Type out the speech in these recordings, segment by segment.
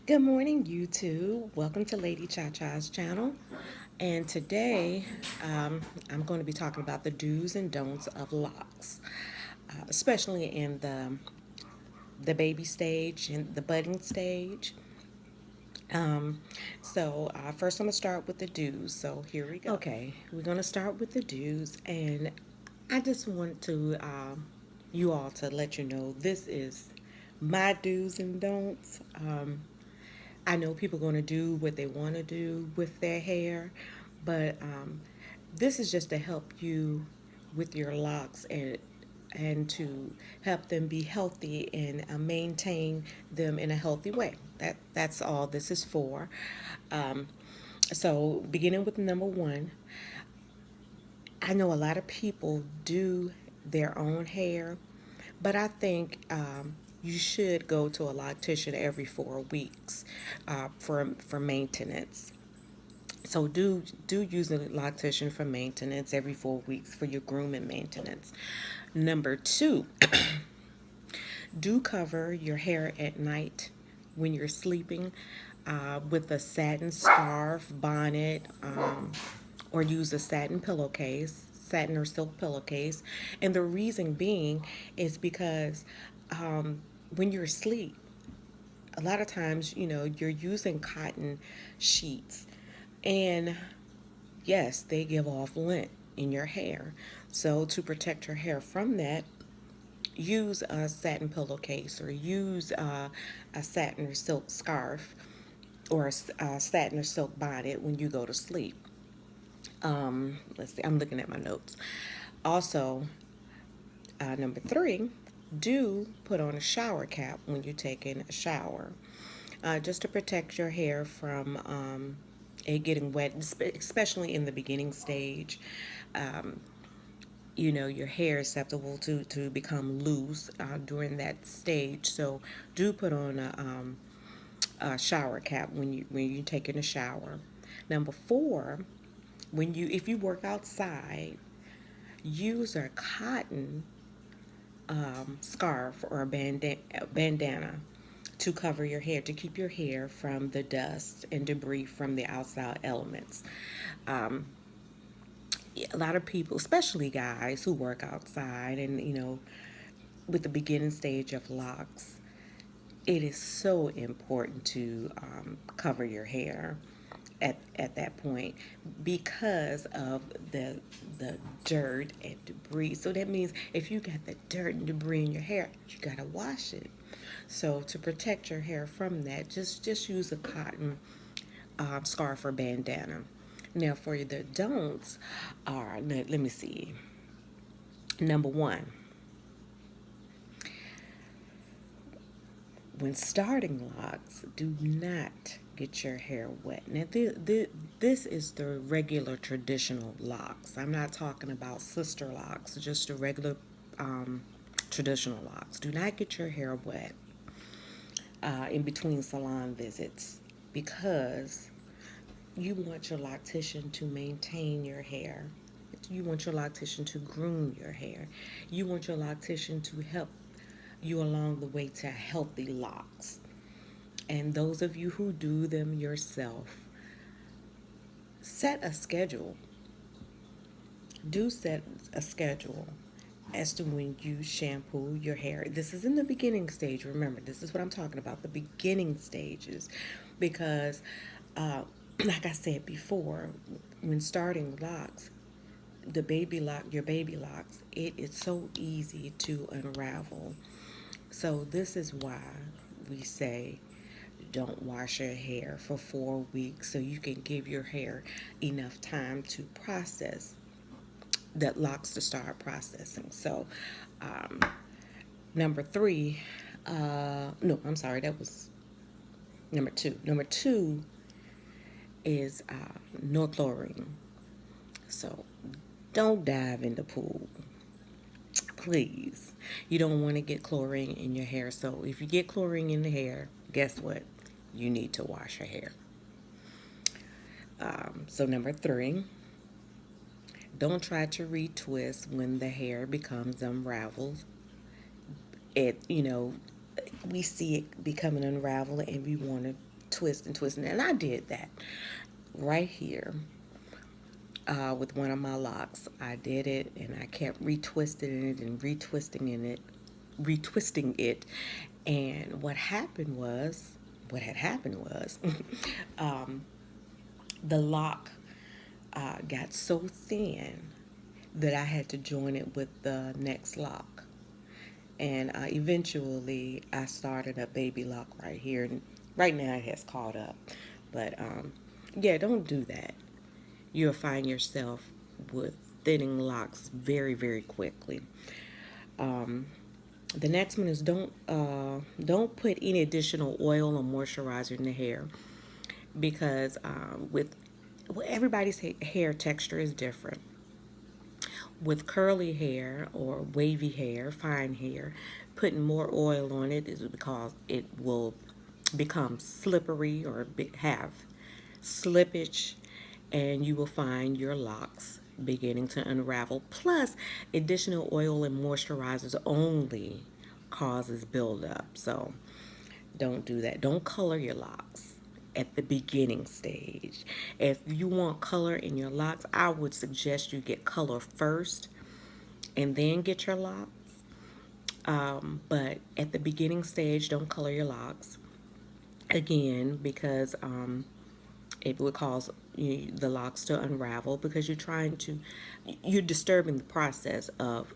Good morning, YouTube. Welcome to Lady ChaCha's channel. And today, I'm going to be talking about the do's and don'ts of locks, especially in the baby stage and the budding stage. First, I'm going to start with the do's. So here we go. Okay, we're going to start with the do's, and I just want to you all to let you know this is my do's and don'ts. I know people are going to do what they want to do with their hair, but this is just to help you with your locks and to help them be healthy and maintain them in a healthy way. That's all this is for. Um, Beginning with number one, I know a lot of people do their own hair, but I think you should go to a loctician every 4 weeks for maintenance. So do use a loctician for maintenance every 4 weeks for your grooming maintenance. Number two, do cover your hair at night when you're sleeping with a satin scarf, bonnet, or use a satin pillowcase, satin or silk pillowcase. And the reason being is because when you're asleep, a lot of times, you're using cotton sheets. And yes, they give off lint in your hair. So to protect your hair from that, use a satin pillowcase or use a satin or silk scarf or a satin or silk bonnet when you go to sleep. Let's see, I'm looking at my notes. Also, number three, do put on a shower cap when you're taking a shower, just to protect your hair from it getting wet, especially in the beginning stage. Your hair is susceptible to become loose during that stage. So do put on a shower cap when you're taking a shower. Number four, if you work outside, use a cotton scarf or a bandana to cover your hair, to keep your hair from the dust and debris from the outside elements. A lot of people, especially guys who work outside and, with the beginning stage of locks, it is so important to cover your hair at that point because of the dirt and debris. So that means if you got the dirt and debris in your hair, you gotta wash it. So to protect your hair from that, just use a cotton scarf or bandana. Now for the don'ts are, let me see. Number one, when starting locks, do not get your hair wet. Now, this is the regular traditional locks. I'm not talking about sister locks, just the regular traditional locks. Do not get your hair wet in between salon visits because you want your loctician to maintain your hair. You want your loctician to groom your hair. You want your loctician to help you along the way to healthy locks. And those of you who do them yourself, set a schedule. Do set a schedule as to when you shampoo your hair. This is in the beginning stage. Remember, this is what I'm talking about, the beginning stages. Because, like I said before, when starting locks, your baby locks, it is so easy to unravel. So this is why we say don't wash your hair for 4 weeks so you can give your hair enough time to process that locks to start processing. So number three, no, I'm sorry, that was number two. Number two is no chlorine. So don't dive in the pool, please. You don't want to get chlorine in your hair. So if you get chlorine in the hair, guess what? You need to wash your hair. So number three, don't try to retwist when the hair becomes unraveled. We see it becoming unraveled and we want to twist and twist. And I did that right here with one of my locks. I did it, and I kept retwisting it and retwisting it. And what had happened was, the lock got so thin that I had to join it with the next lock. And eventually I started a baby lock right here. And right now it has caught up. But yeah, don't do that. You'll find yourself with thinning locks very, very quickly. The next one is don't put any additional oil or moisturizer in the hair, because with well, everybody's hair texture is different. With curly hair or wavy hair, fine hair, putting more oil on it is because it will become slippery or have slippage, and you will find your locks beginning to unravel. Plus, additional oil and moisturizers only causes buildup. So don't do that. Don't color your locks at the beginning stage. If you want color in your locks, I would suggest you get color first and then get your locks. But at the beginning stage, don't color your locks. Again, because it would cause the locks to unravel, because you're disturbing the process of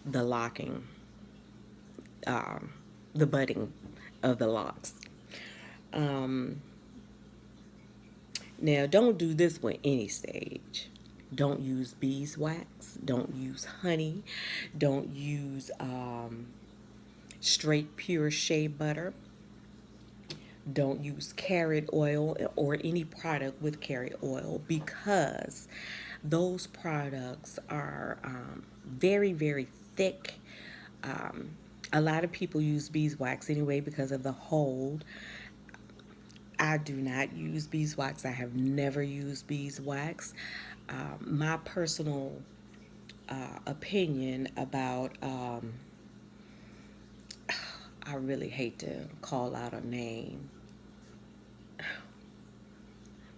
the locking, the budding of the locks. Now, don't do this with any stage. Don't use beeswax. Don't use honey. Don't use straight pure shea butter. Don't use carrot oil or any product with carrot oil, because those products are very, very thick. A lot of people use beeswax anyway because of the hold. I do not use beeswax. I have never used beeswax. My personal opinion about, I really hate to call out a name,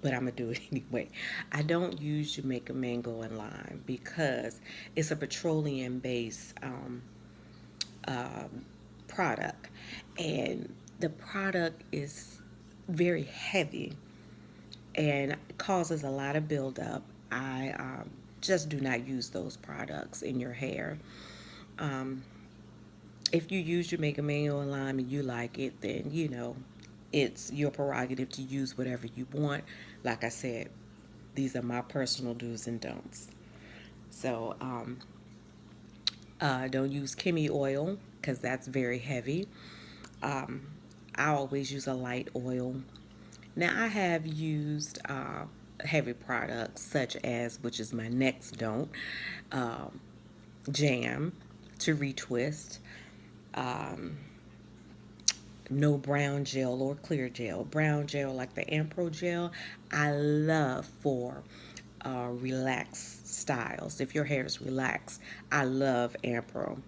but I'm going to do it anyway. I don't use Jamaican mango and lime because it's a petroleum-based product, and the product is very heavy and causes a lot of buildup. I just do not use those products in your hair. If you use Jamaican mango and lime and you like it, then it's your prerogative to use whatever you want. Like I said, these are my personal do's and don'ts. So don't use Kimmy oil because that's very heavy. I always use a light oil. Now, I have used heavy products such as, which is my next don't, jam to retwist. No brown gel or clear gel. Brown gel, like the Ampro gel, I love for relaxed styles. If your hair is relaxed, I love Ampro.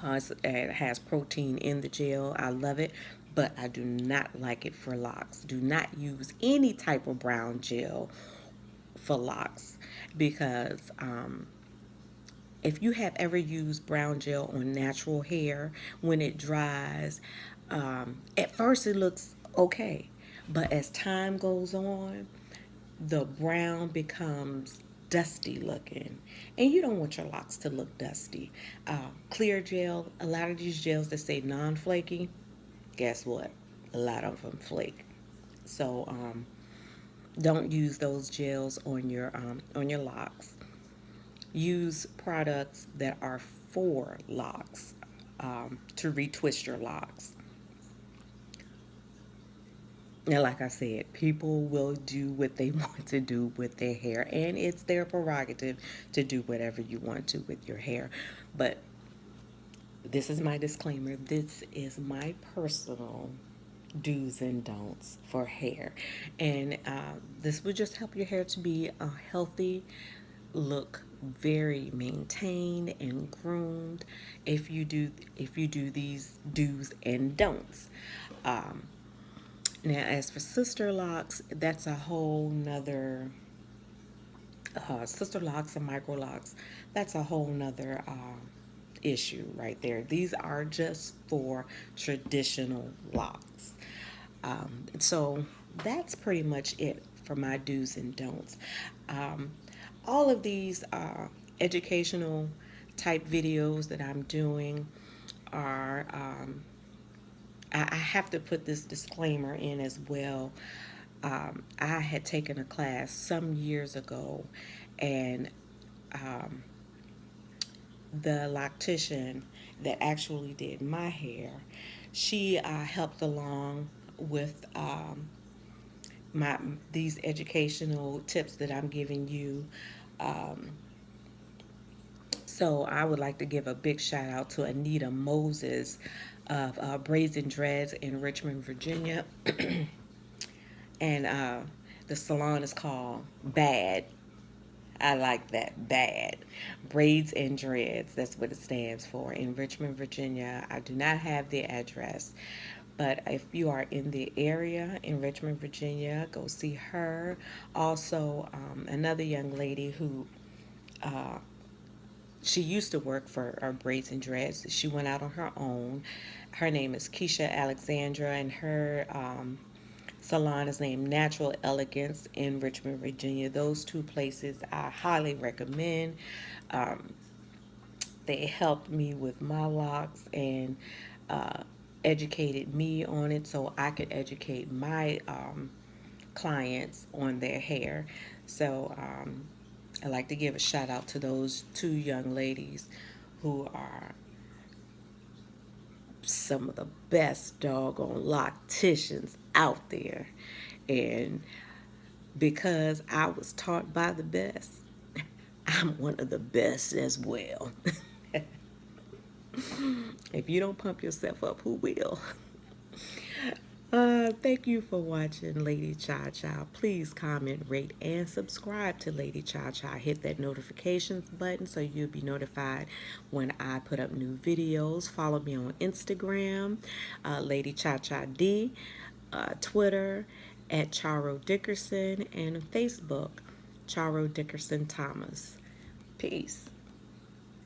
It has protein in the gel. I love it, but I do not like it for locks. Do not use any type of brown gel for locks, because if you have ever used brown gel on natural hair, when it dries, at first it looks okay, but as time goes on, the brown becomes dusty looking, and you don't want your locks to look dusty. Clear gel, a lot of these gels that say non-flaky, guess what? A lot of them flake. So don't use those gels on your locks. Use products that are for locks, to retwist your locks. Now, like I said, people will do what they want to do with their hair, and it's their prerogative to do whatever you want to with your hair. But this is my disclaimer. This is my personal do's and don'ts for hair. And this would just help your hair to be a healthy look, very maintained and groomed if you do these do's and don'ts. Now, as for sister locks, that's a whole nother sister locks and micro locks. That's a whole nother issue right there. These are just for traditional locks. So that's pretty much it for my do's and don'ts. Um, all of these educational type videos that I'm doing are I have to put this disclaimer in as well. I had taken a class some years ago, and the loctician that actually did my hair, she helped along with my these educational tips that I'm giving you. So I would like to give a big shout out to Anita Moses of Braids and Dreds in Richmond, Virginia. And the salon is called B.A.D. I like that. B.A.D. Braids and Dreads. That's what it stands for in Richmond, Virginia. I do not have the address. But if you are in the area in Richmond, Virginia, go see her. Also, another young lady who she used to work for Braids and Dreads. She went out on her own. Her name is Kisha Alexandra, and her salon is named Natural Elegance in Richmond, Virginia. Those two places I highly recommend. They helped me with my locks and educated me on it so I could educate my clients on their hair. So I like to give a shout out to those two young ladies who are some of the best doggone locticians out there. And because I was taught by the best, I'm one of the best as well. If you don't pump yourself up, who will? Thank you for watching Lady Cha. Please comment, rate, and subscribe to Lady Cha. Hit that notifications button so you'll be notified when I put up new videos. Follow me on Instagram, Lady D, Twitter at Charo Dickerson, and Facebook, Charo Dickerson Thomas. Peace.